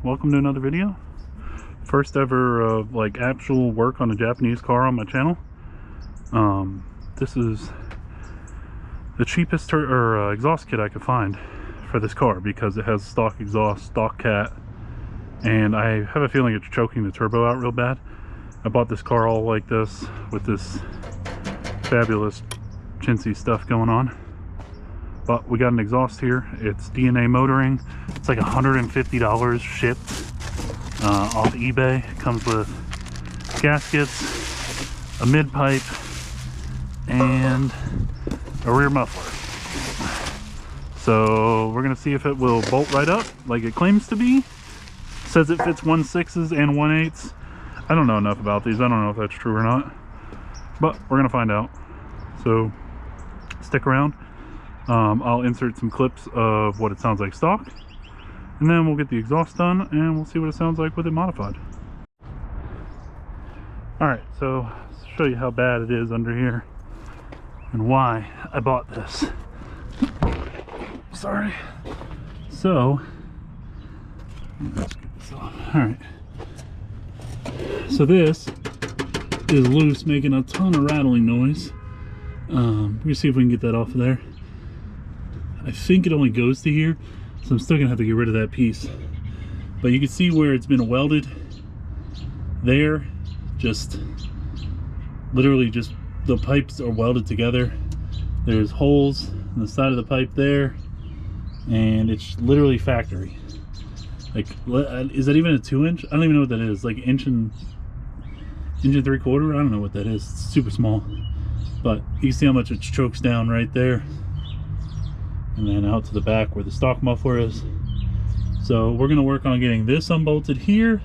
Welcome to another video. First ever like actual work on a Japanese car on my channel. This is the cheapest exhaust kit I could find for this car because it has stock exhaust, stock cat, and I have a feeling it's choking the turbo out real bad. I bought this car all like this with this fabulous chintzy stuff going on. But we got an exhaust here. It's NA motoring. It's like $150 shipped off eBay. It comes with gaskets, a mid pipe, and a rear muffler. So we're gonna see if it will bolt right up like it claims to be. It says it fits 1/6s and 1/8s. I don't know enough about these. I don't know if that's true or not, but we're gonna find out. So stick around. I'll insert some clips of what it sounds like stock, and then we'll get the exhaust done and we'll see what it sounds like with it modified. Alright, so let's show you how bad it is under here and why I bought this. Sorry. So let's get this off. Alright, so this is loose, making a ton of rattling noise. We'll see if we can get that off of there. I think it only goes to here, so I'm still gonna have to get rid of that piece. But you can see where it's been welded there. Just literally just the pipes are welded together. There's holes in the side of the pipe there, and it's literally factory. Like, is that even a 2-inch? I don't even know what that is. Like inch and 3/4. I don't know what that is. It's super small, but you can see how much it chokes down right there, and then out to the back where the stock muffler is. So we're going to work on getting this unbolted here,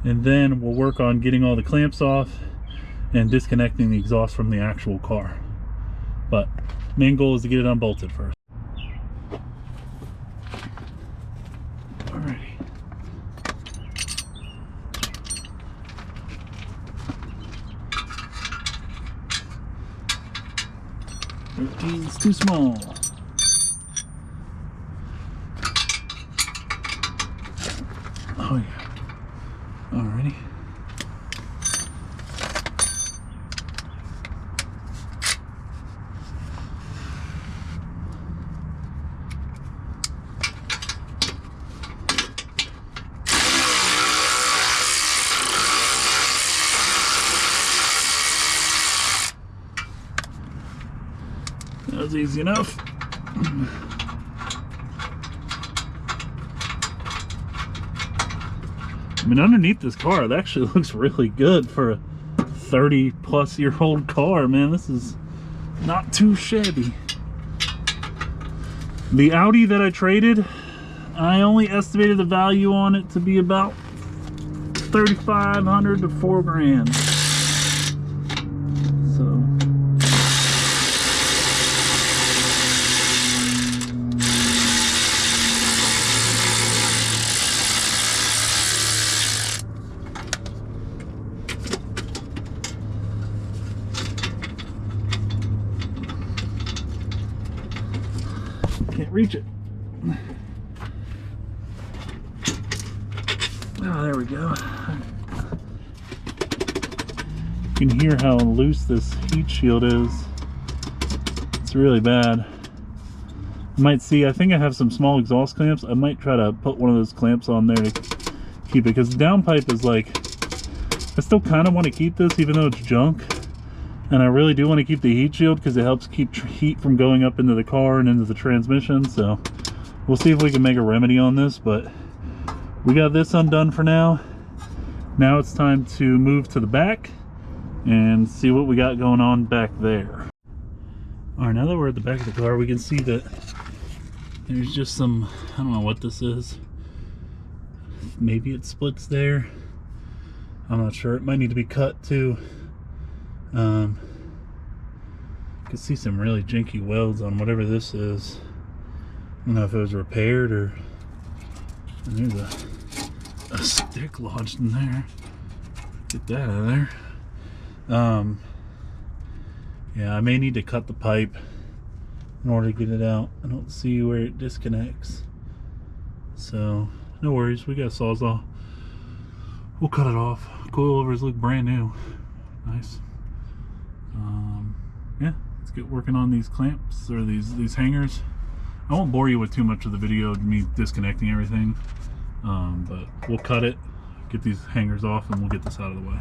and then we'll work on getting all the clamps off and disconnecting the exhaust from the actual car. But main goal is to get it unbolted first. Alrighty. It's too small. Oh yeah. Alrighty. That was easy enough. I mean, underneath this car, it actually looks really good for a 30-plus-year-old car, man. This is not too shabby. The Audi that I traded, I only estimated the value on it to be about $3,500 to $4,000. So can't reach it. Oh, there we go. You can hear how loose this heat shield is. It's really bad. You might see, I think I have some small exhaust clamps. I might try to put one of those clamps on there to keep it, because the downpipe is like, I still kind of want to keep this even though it's junk. And I really do want to keep the heat shield because it helps keep heat from going up into the car and into the transmission. So we'll see if we can make a remedy on this, but we got this undone for now. Now it's time to move to the back and see what we got going on back there. All right, now that we're at the back of the car, we can see that there's just some, I don't know what this is. Maybe it splits there. I'm not sure. It might need to be cut too. You can see some really janky welds on whatever this is. I don't know if it was repaired or... And there's a stick lodged in there. Get that out of there. Yeah, I may need to cut the pipe in order to get it out. I don't see where it disconnects. So no worries. We got Sawzall. We'll cut it off. Coilovers look brand new. Nice. Yeah, let's get working on these clamps, or these hangers. I won't bore you with too much of the video of me disconnecting everything, but we'll cut it, get these hangers off, and we'll get this out of the way.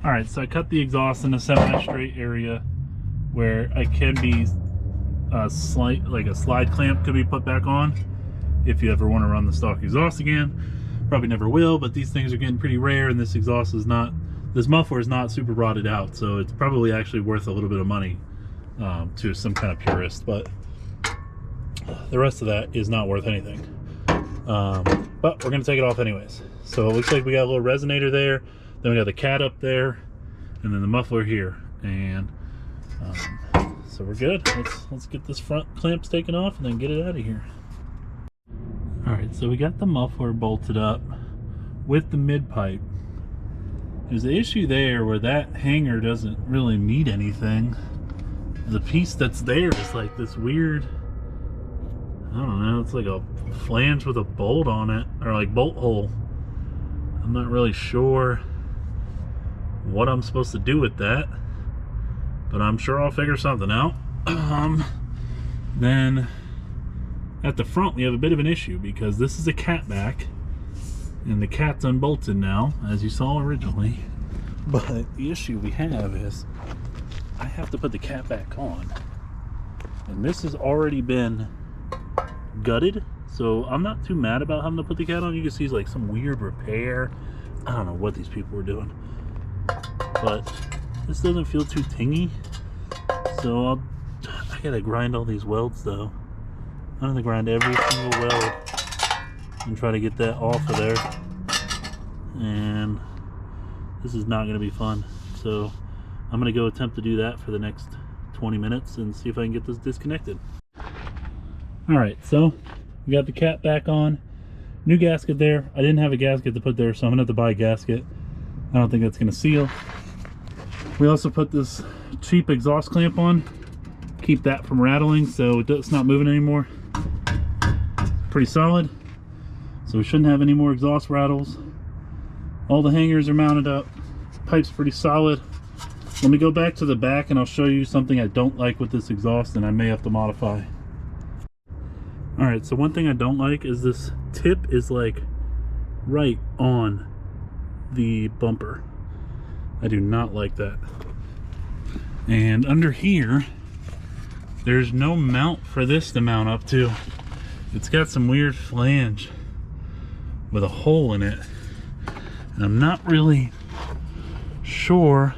Alright, so I cut the exhaust in a semi-straight area where I can be a slide clamp could be put back on if you ever want to run the stock exhaust again. Probably never will, but these things are getting pretty rare, and this exhaust is not, this muffler is not super rotted out, so it's probably actually worth a little bit of money to some kind of purist, but the rest of that is not worth anything. But we're going to take it off anyways. So it looks like we got a little resonator there, then we got the cat up there, and then the muffler here, and so we're good. Let's get this front clamps taken off and then get it out of here. Alright, so we got the muffler bolted up with the mid pipe. There's an issue there where that hanger doesn't really meet anything. The piece that's there is like this weird, I don't know, it's like a flange with a bolt on it, or like bolt hole. I'm not really sure what I'm supposed to do with that, but I'm sure I'll figure something out. Then at the front we have a bit of an issue because this is a cat back, and the cat's unbolted now, as you saw originally. But the issue we have is I have to put the cat back on, and this has already been gutted, so I'm not too mad about having to put the cat on. You can see it's like some weird repair. I don't know what these people were doing, but this doesn't feel too tingy, so I gotta grind all these welds though. I'm gonna grind every single weld and try to get that off of there, and this is not gonna be fun. So I'm gonna go attempt to do that for the next 20 minutes and see if I can get this disconnected. Alright, so we got the cat back on. New gasket there. I didn't have a gasket to put there, so I'm gonna have to buy a gasket. I don't think that's gonna seal. We also put this cheap exhaust clamp on, keep that from rattling so it's not moving anymore. Pretty solid, so we shouldn't have any more exhaust rattles. All the hangers are mounted up. Pipe's pretty solid. Let me go back to the back and I'll show you something I don't like with this exhaust and I may have to modify. Alright, so one thing I don't like is this tip is like right on the bumper. I do not like that. And under here, there's no mount for this to mount up to. It's got some weird flange with a hole in it. And I'm not really sure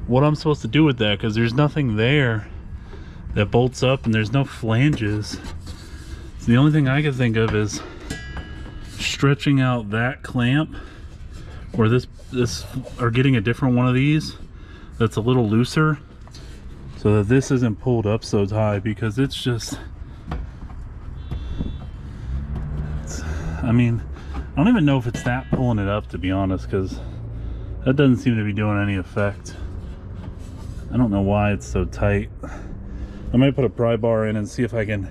what I'm supposed to do with that, because there's nothing there that bolts up and there's no flanges. So the only thing I can think of is stretching out that clamp, or this or getting a different one of these that's a little looser so that this isn't pulled up so high, because it's just, I mean, I don't even know if it's that pulling it up, to be honest, because that doesn't seem to be doing any effect. I don't know why it's so tight. I might put a pry bar in and see if I can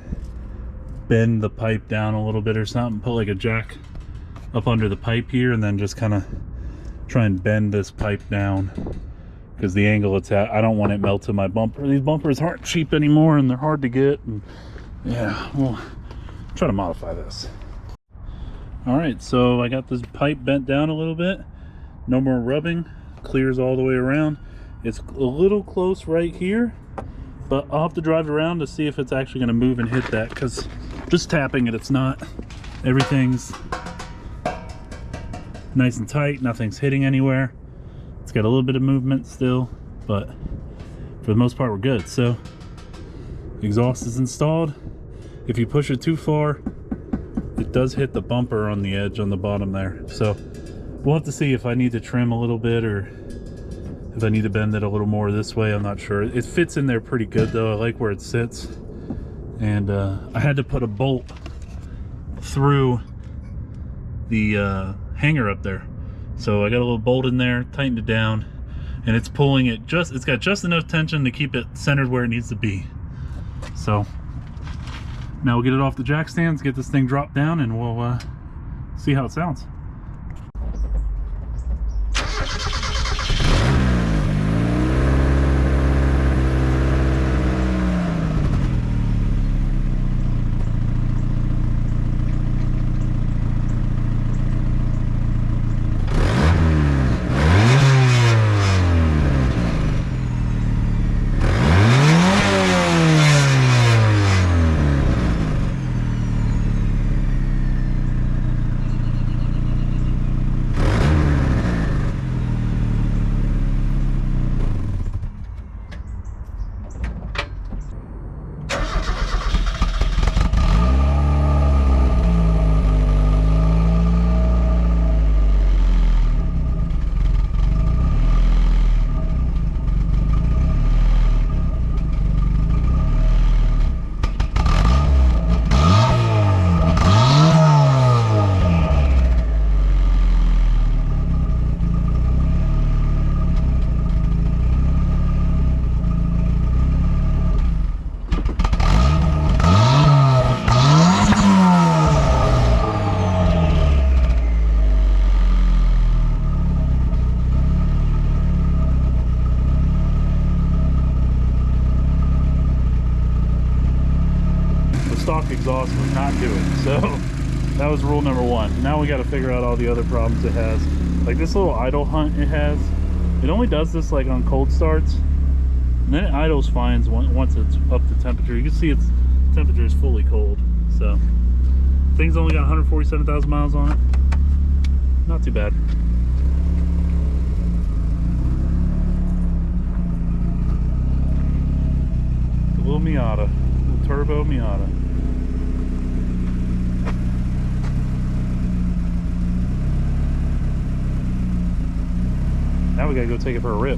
bend the pipe down a little bit or something. Put like a jack up under the pipe here and then just kind of try and bend this pipe down, because the angle it's at, I don't want it melting my bumper. These bumpers aren't cheap anymore and they're hard to get, and yeah, we'll try to modify this. Alright, so I got this pipe bent down a little bit. No more rubbing. Clears all the way around. It's a little close right here, but I'll have to drive around to see if it's actually going to move and hit that, because just tapping it, it's not. Everything's nice and tight. Nothing's hitting anywhere. It's got a little bit of movement still, but for the most part we're good. So the exhaust is installed. If you push it too far, it does hit the bumper on the edge on the bottom there. So we'll have to see if I need to trim a little bit or if I need to bend it a little more this way. I'm not sure. It fits in there pretty good though. I like where it sits. And I had to put a bolt through the hanger up there. So I got a little bolt in there, tightened it down, and it's pulling it just, it's got just enough tension to keep it centered where it needs to be. So Now we'll get it off the jack stands, get this thing dropped down, and we'll see how it sounds. Stock exhaust would not do it, so that was rule number one. Now we got to figure out all the other problems it has. Like this little idle hunt it has, it only does this like on cold starts, and then it idles fine once it's up to temperature. You can see its temperature is fully cold, so thing's only got 147,000 miles on it. Not too bad. The little Miata, little turbo Miata. Now we gotta go take it for a rip.